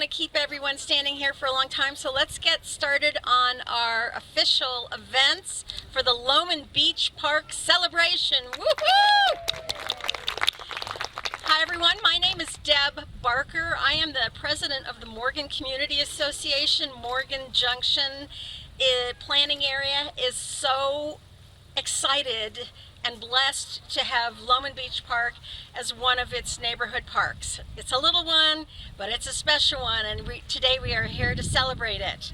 keep everyone standing here for a long time, so let's get started on our official events for the Lowman Beach Park celebration. Woohoo! Hi everyone, my name is Deb Barker. I am the president of the Morgan Community Association. Morgan Junction planning area is so excited and blessed to have Lowman Beach Park as one of its neighborhood parks. It's a little one, but it's a special one, and today we are here to celebrate it.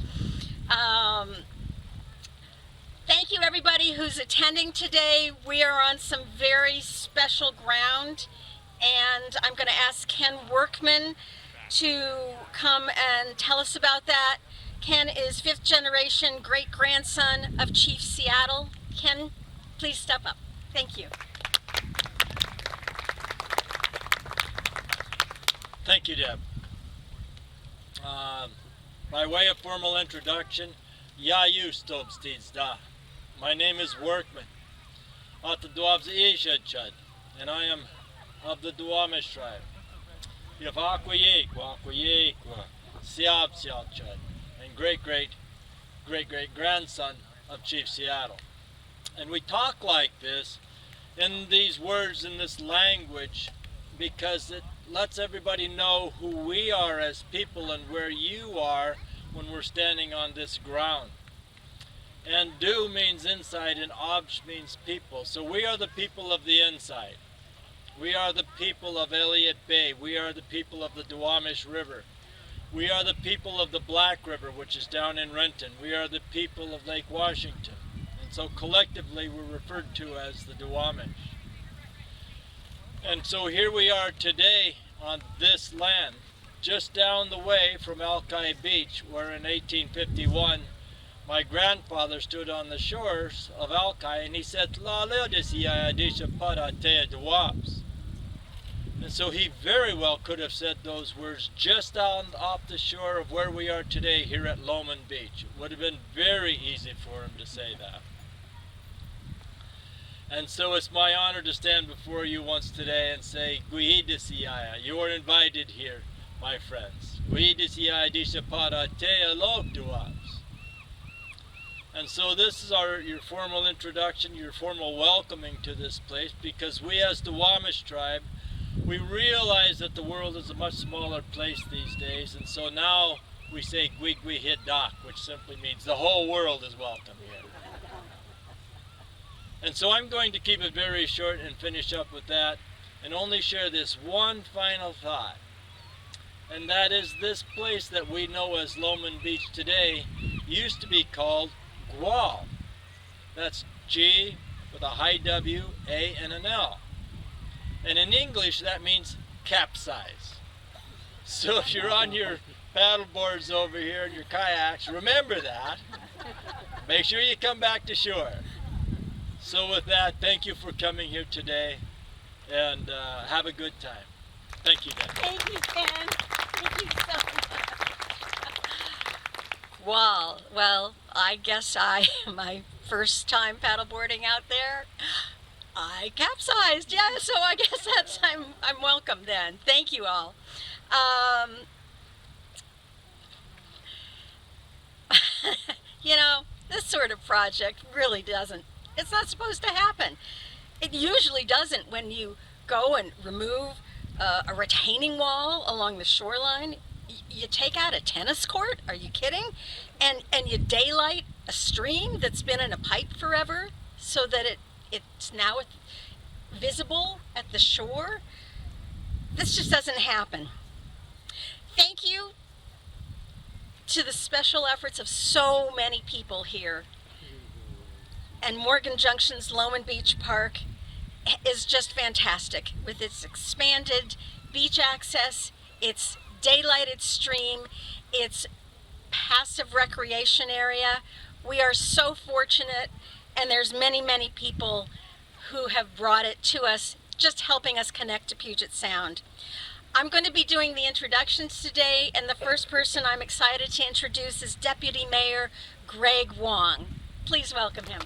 Thank you everybody who's attending today. We are on some very special ground, and I'm going to ask Ken Workman to come and tell us about that. Ken is 5th generation great-grandson of Chief Seattle. Ken, please step up. Thank you. Thank you, Deb. By way of formal introduction, Yayu Stobsteeds Da. My name is Workman. Atadwab's Isha Chud, and I am of the Duwamish tribe. Yavakwayek, Wakwayek, Siab Siab Chud, and great-great-great-great-grandson of Chief Seattle. And we talk like this in these words, in this language, because it lets everybody know who we are as people and where you are when we're standing on this ground. And Du means inside and Obj means people. So we are the people of the inside. We are the people of Elliott Bay. We are the people of the Duwamish River. We are the people of the Black River, which is down in Renton. We are the people of Lake Washington. So collectively we're referred to as the Duwamish. And so here we are today on this land, just down the way from Alki Beach, where in 1851 my grandfather stood on the shores of Alki and he said, and so he very well could have said those words just off the shore of where we are today here at Lowman Beach. It would have been very easy for him to say that. And so it's my honor to stand before you once today and say, you are invited here, my friends. And so this is your formal introduction, your formal welcoming to this place, because we as the Duwamish tribe, we realize that the world is a much smaller place these days, and so now we say Gwigwi Hidak, which simply means the whole world is welcome here. And so I'm going to keep it very short and finish up with that and only share this one final thought. And that is this place that we know as Lowman Beach today used to be called Gwal. That's G with a high W, A and an L. And in English that means capsize. So if you're on your paddle boards over here and your kayaks, remember that. Make sure you come back to shore. So with that, thank you for coming here today, and have a good time. Thank you, Deb. Thank you, Ken. Thank you so much. Well, I guess my first time paddleboarding out there, I capsized. Yeah, so I guess I'm welcome then. Thank you all. You know, this sort of project really it's not supposed to happen. It usually doesn't when you go and remove a retaining wall along the shoreline. You take out a tennis court, are you kidding? And you daylight a stream that's been in a pipe forever so that it's now visible at the shore. This just doesn't happen. Thank you to the special efforts of so many people here. And Morgan Junction's Lowman Beach Park is just fantastic with its expanded beach access, its daylighted stream, its passive recreation area. We are so fortunate, and there's many, many people who have brought it to us, just helping us connect to Puget Sound. I'm going to be doing the introductions today, and the first person I'm excited to introduce is Deputy Mayor Greg Wong. Please welcome him.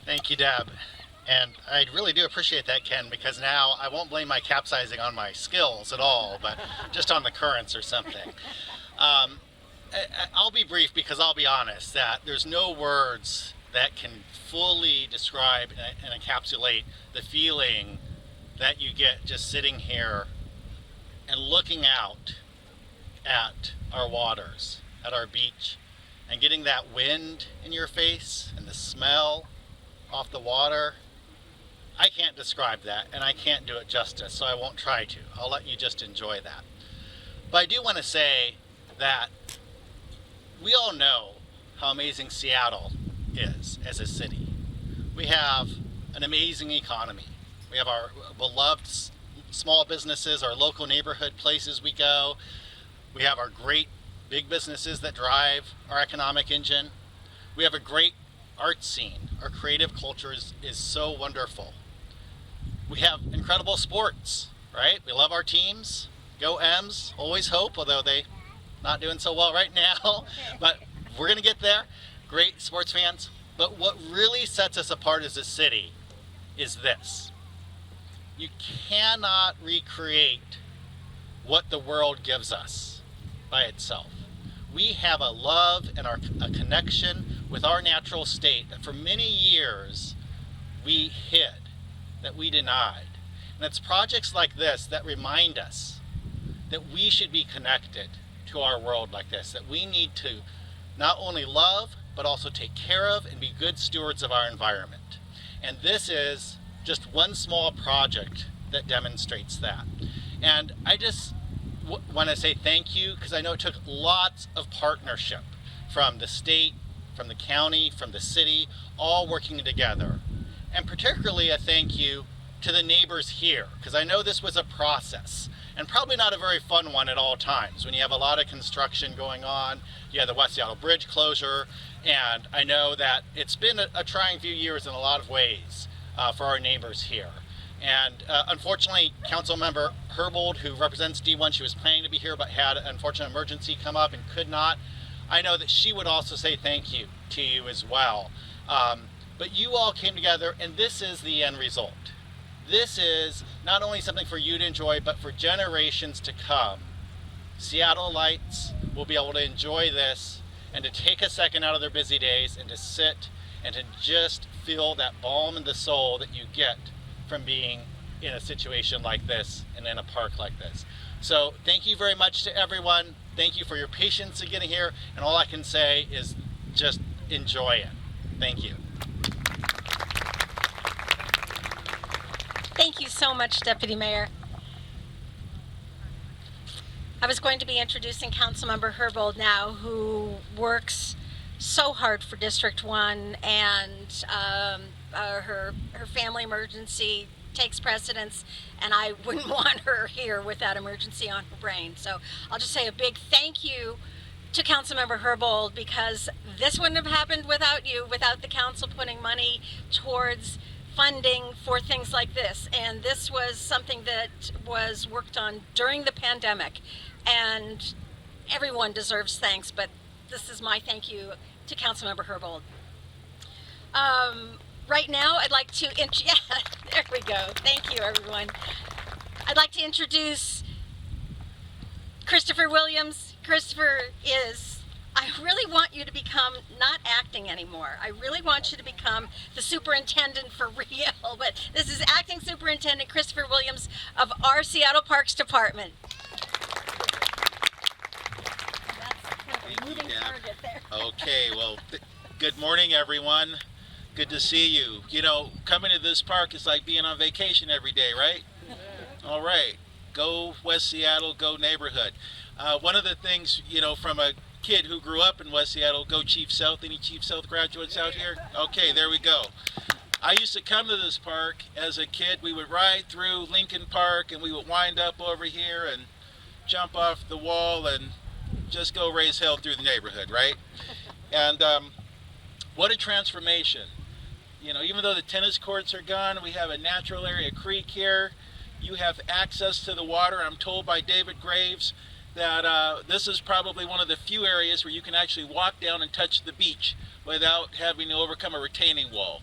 Thank you, Deb. And I really do appreciate that, Ken, because now I won't blame my capsizing on my skills at all, but just on the currents or something. I'll be brief because I'll be honest that there's no words that can fully describe and encapsulate the feeling that you get just sitting here and looking out at our waters, at our beach, and getting that wind in your face and the smell off the water. I can't describe that, and I can't do it justice, so I won't try to. I'll let you just enjoy that. But I do want to say that we all know how amazing Seattle is as a city. We have an amazing economy. We have our beloved small businesses, our local neighborhood places we go. We have our great big businesses that drive our economic engine. We have a great art scene. Our creative culture is so wonderful. We have incredible sports, right? We love our teams. Go M's, always hope, although they're not doing so well right now. But we're going to get there. Great sports fans. But what really sets us apart as a city is this. You cannot recreate what the world gives us by itself. We have a love and a connection with our natural state that for many years we hid, that we denied. And it's projects like this that remind us that we should be connected to our world like this, that we need to not only love, but also take care of and be good stewards of our environment. And this is just one small project that demonstrates that. And I just want to say thank you, because I know it took lots of partnership from the state, from the county, from the city, all working together. And particularly a thank you to the neighbors here, because I know this was a process, and probably not a very fun one at all times. When you have a lot of construction going on, you have the West Seattle Bridge closure, and I know that it's been a trying few years in a lot of ways for our neighbors here. And unfortunately, Councilmember Herbold, who represents D1, she was planning to be here but had an unfortunate emergency come up and could not. I know that she would also say thank you to you as well. But you all came together, and this is the end result. This is not only something for you to enjoy, but for generations to come. Seattleites will be able to enjoy this and to take a second out of their busy days and to sit and to just feel that balm in the soul that you get from being in a situation like this and in a park like this. So thank you very much to everyone. Thank you for your patience in getting here. And all I can say is just enjoy it. Thank you. Thank you so much, Deputy Mayor. I was going to be introducing Councilmember Herbold now, who works so hard for District 1, and her family emergency takes precedence, and I wouldn't want her here with that emergency on her brain. So I'll just say a big thank you to Councilmember Herbold, because this wouldn't have happened without you, without the council putting money towards funding for things like this. And this was something that was worked on during the pandemic, and everyone deserves thanks, but this is my thank you to Councilmember Herbold. Right now, I'd like to, yeah, there we go. Thank you, everyone. I'd like to introduce Christopher Williams. Christopher I really want you to become not acting anymore. I really want you to become the superintendent for real, but this is Acting Superintendent Christopher Williams of our Seattle Parks Department. That's a moving target there. Okay, well, good morning, everyone. Good to see you. You know, coming to this park is like being on vacation every day, right? All right. Go West Seattle, go neighborhood. One of the things, you know, from a kid who grew up in West Seattle, go Chief South. Any Chief South graduates out here? Okay, there we go. I used to come to this park as a kid. We would ride through Lincoln Park, and we would wind up over here and jump off the wall and just go raise hell through the neighborhood, right? And what a transformation. You know, even though the tennis courts are gone, we have a natural area creek here. You have access to the water. I'm told by David Graves that this is probably one of the few areas where you can actually walk down and touch the beach without having to overcome a retaining wall.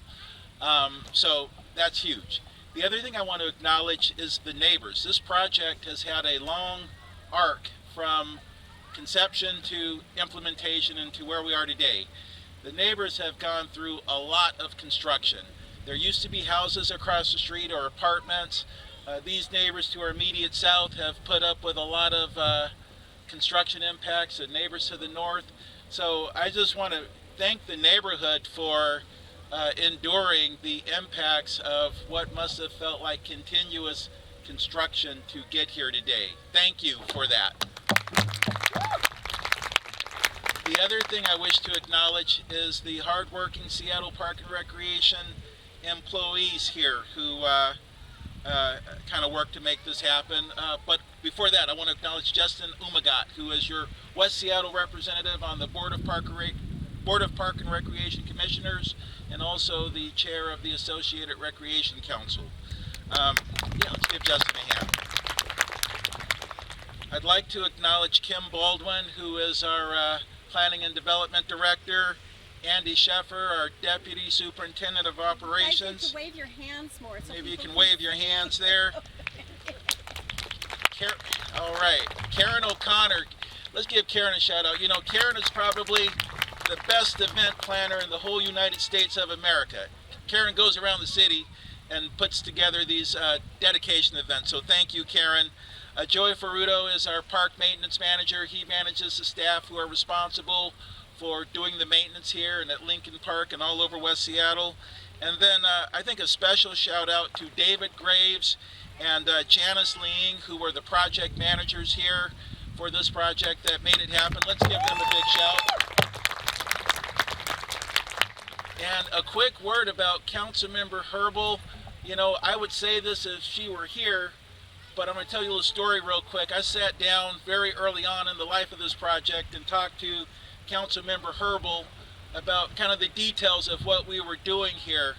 So that's huge. The other thing I want to acknowledge is the neighbors. This project has had a long arc from conception to implementation and to where we are today. The neighbors have gone through a lot of construction. There used to be houses across the street or apartments. These neighbors to our immediate south have put up with a lot of construction impacts, and neighbors to the north. So I just want to thank the neighborhood for enduring the impacts of what must have felt like continuous construction to get here today. Thank you for that. The other thing I wish to acknowledge is the hardworking Seattle Park and Recreation employees here who kind of worked to make this happen. But before that, I want to acknowledge Justin Umagat, who is your West Seattle representative on the Board of Park and Recreation Commissioners, and also the chair of the Associated Recreation Council. Let's give Justin a hand. I'd like to acknowledge Kim Baldwin, who is our Planning and Development Director, Andy Sheffer, our Deputy Superintendent of Operations. You guys need to wave your hands more. So maybe you can wave your hands there. All right, Karen O'Connor. Let's give Karen a shout out. You know, Karen is probably the best event planner in the whole United States of America. Karen goes around the city and puts together these dedication events. So thank you, Karen. Joey Ferruto is our park maintenance manager. He manages the staff who are responsible for doing the maintenance here and at Lincoln Park and all over West Seattle. And then I think a special shout out to David Graves and Janice Leing, who were the project managers here for this project that made it happen. Let's give them a big shout. And a quick word about Councilmember Herbal. You know, I would say this if she were here, but I'm going to tell you a little story real quick. I sat down very early on in the life of this project and talked to Councilmember Herbal about kind of the details of what we were doing here.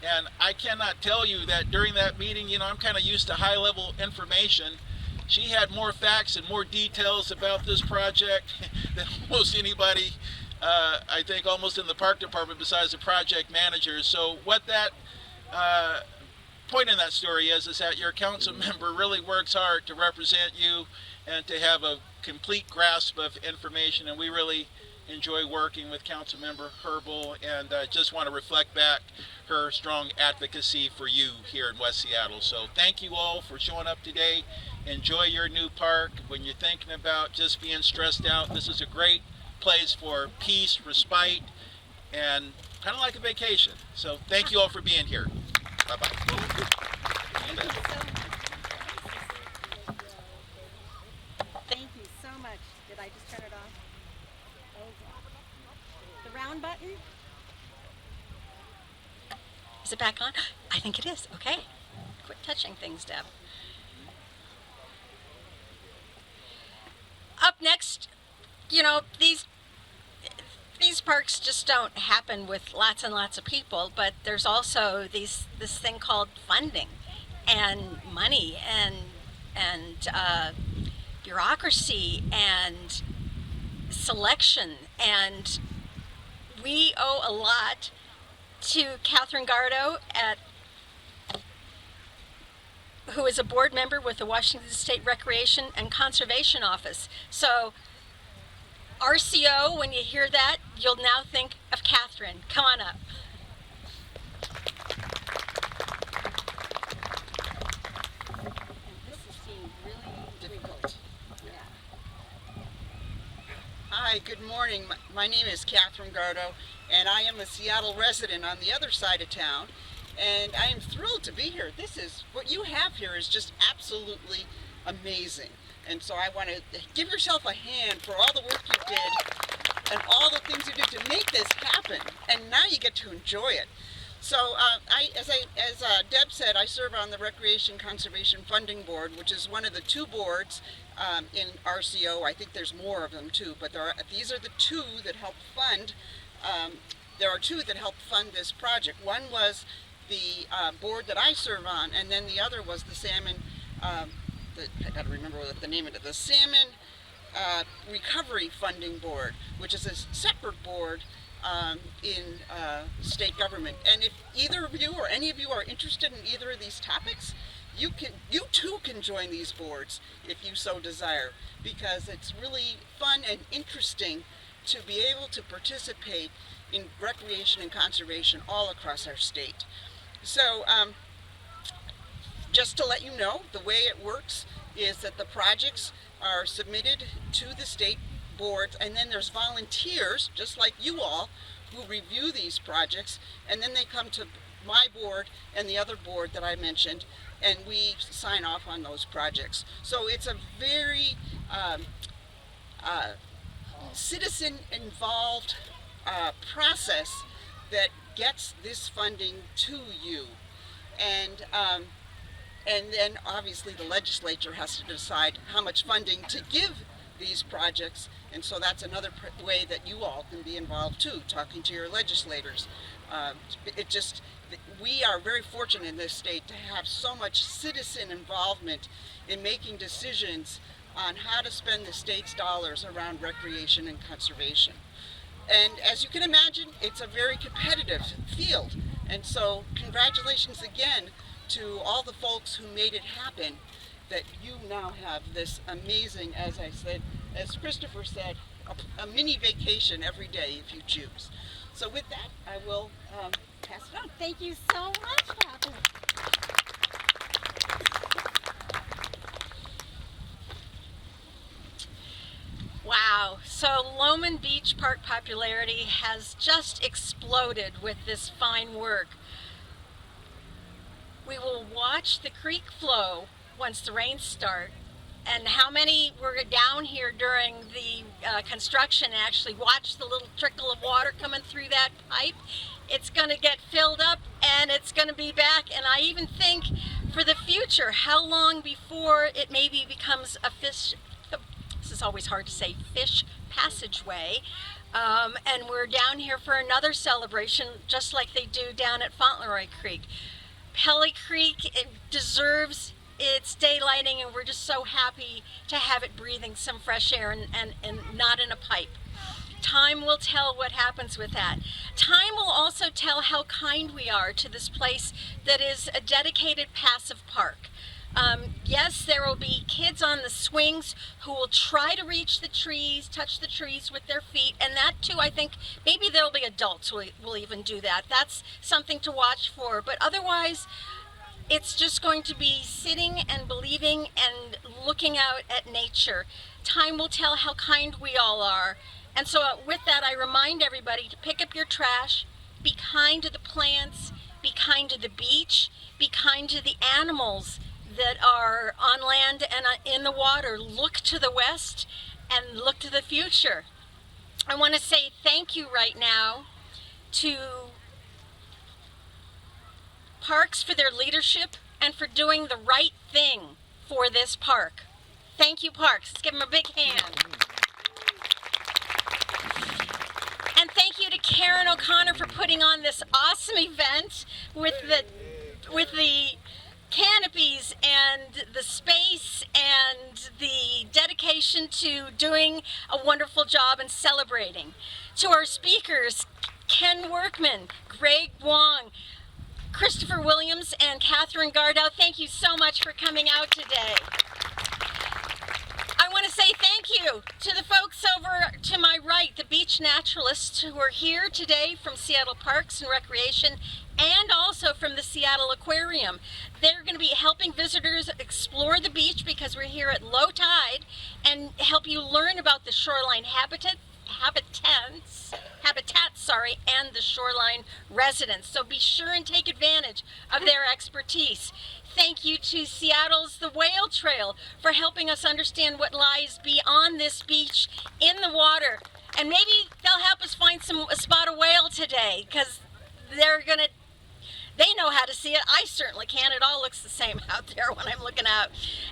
And I cannot tell you that during that meeting, you know, I'm kind of used to high-level information. She had more facts and more details about this project than almost anybody, I think almost in the park department besides the project managers. So what that point in that story is that your council member really works hard to represent you and to have a complete grasp of information, and we really enjoy working with Councilmember Herbal, and just want to reflect back her strong advocacy for you here in West Seattle. So thank you all for showing up today. Enjoy your new park. When you're thinking about just being stressed out, this is a great place for peace, respite, and kind of like a vacation. So thank you all for being here. Bye-bye. Thank you so much. Did I just turn it off? The round button? Is it back on? I think it is. Okay. Quit touching things, Deb. Up next, you know, these parks just don't happen with lots and lots of people, but there's also this thing called funding and money and bureaucracy and selection, and we owe a lot to Catherine Gardo, who is a board member with the Washington State Recreation and Conservation Office. So RCO, when you hear that, you'll now think of Catherine. Come on up. This seems really difficult. Hi, good morning. My name is Catherine Gardo, and I am a Seattle resident on the other side of town, and I am thrilled to be here. What you have here is just absolutely amazing. And so I want to give yourself a hand for all the work you did and all the things you did to make this happen. And now you get to enjoy it. So as Deb said, I serve on the Recreation Conservation Funding Board, which is one of the two boards in RCO. I think there's more of them too, but these are the two that help fund. There are two that help fund this project. One was the board that I serve on, and then the other was the Salmon. I got to remember what the name of it. The Salmon Recovery Funding Board, which is a separate board in state government. And if either of you or any of you are interested in either of these topics, you too can join these boards if you so desire, because it's really fun and interesting to be able to participate in recreation and conservation all across our state. So just to let you know, the way it works is that the projects are submitted to the state boards, and then there's volunteers, just like you all, who review these projects, and then they come to my board and the other board that I mentioned, and we sign off on those projects. So it's a very citizen-involved process that gets this funding to you. And then obviously the legislature has to decide how much funding to give these projects, and so that's another way that you all can be involved too, talking to your legislators. We are very fortunate in this state to have so much citizen involvement in making decisions on how to spend the state's dollars around recreation and conservation. And as you can imagine, it's a very competitive field, and so congratulations again to all the folks who made it happen, that you now have this amazing, as I said, as Christopher said, a mini vacation every day if you choose. So with that, I will pass it on. Thank you so much, Catherine. Wow, so Lowman Beach Park popularity has just exploded with this fine work. We will watch the creek flow once the rains start, and how many were down here during the construction and actually watched the little trickle of water coming through that pipe. It's going to get filled up and it's going to be back, and I even think for the future, how long before it maybe becomes a fish, this is always hard to say, fish passageway. And we're down here for another celebration just like they do down at Fauntleroy Creek. Pelly Creek, it deserves its daylighting, and we're just so happy to have it breathing some fresh air and not in a pipe. Time will tell what happens with that. Time will also tell how kind we are to this place that is a dedicated passive park. Yes, there will be kids on the swings who will try to reach the trees, touch the trees with their feet, and that too, I think, maybe there'll be adults who will even do that. That's something to watch for, but otherwise, it's just going to be sitting and believing and looking out at nature. Time will tell how kind we all are. And so with that, I remind everybody to pick up your trash, be kind to the plants, be kind to the beach, be kind to the animals that are on land and in the water. Look to the west and look to the future. I want to say thank you right now to Parks for their leadership and for doing the right thing for this park. Thank you, Parks. Let's give them a big hand. And thank you to Karen O'Connor for putting on this awesome event with the canopies and the space and the dedication to doing a wonderful job and celebrating. To our speakers, Ken Workman, Greg Wong, Christopher Williams, and Catherine Gardo, thank you so much for coming out today. I want to say thank you to the folks over to my right, the beach naturalists who are here today from Seattle Parks and Recreation and also from the Seattle Aquarium. They're going to be helping visitors explore the beach because we're here at low tide and help you learn about the shoreline habitat, and the shoreline residents. So be sure and take advantage of their expertise. Thank you to Seattle's The Whale Trail for helping us understand what lies beyond this beach in the water. And maybe they'll help us find a spot of whale today, because they know how to see it. I certainly can. It all looks the same out there when I'm looking out.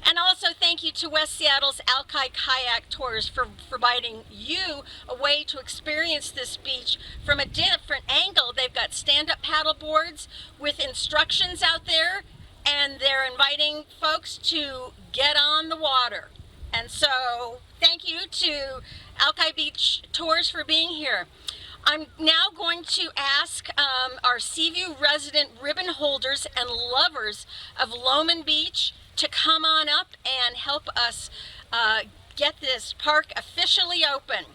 And also thank you to West Seattle's Alki Kayak Tours for providing you a way to experience this beach from a different angle. They've got stand-up paddle boards with instructions out there, and they're inviting folks to get on the water. And so thank you to Alki Beach Tours for being here. I'm now going to ask our Seaview resident ribbon holders and lovers of Lowman Beach to come on up and help us get this park officially open.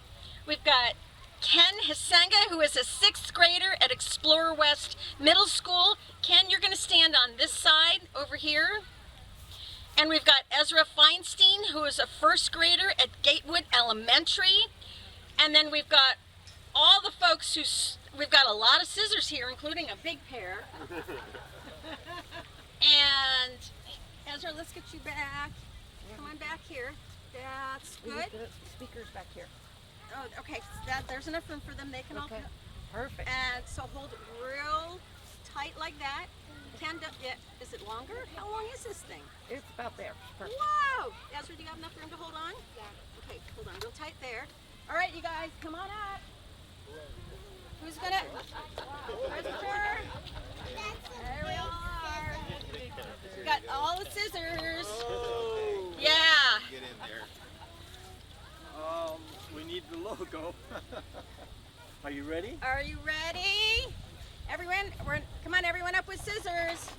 We've got Ken Hisenga, who is a 6th grader at Explorer West Middle School. Ken, you're going to stand on this side over here. And we've got Ezra Feinstein, who is a 1st grader at Gatewood Elementary. And then we've got all the folks we've got a lot of scissors here, including a big pair. And Ezra, let's get you back. Come on back here. That's good. Speakers back here. Oh, okay. There's enough room for them. They can all come. Perfect. And so hold it real tight like that. Is it longer? How long is this thing? It's about there. Perfect. Wow! Ezra, do you have enough room to hold on? Yeah. Okay, hold on real tight there. All right, you guys, come on up. Who's gonna? There we are. We got all the scissors. Yeah. Get in there. We need the logo. Are you ready? Are you ready? Everyone, come on, everyone up with scissors.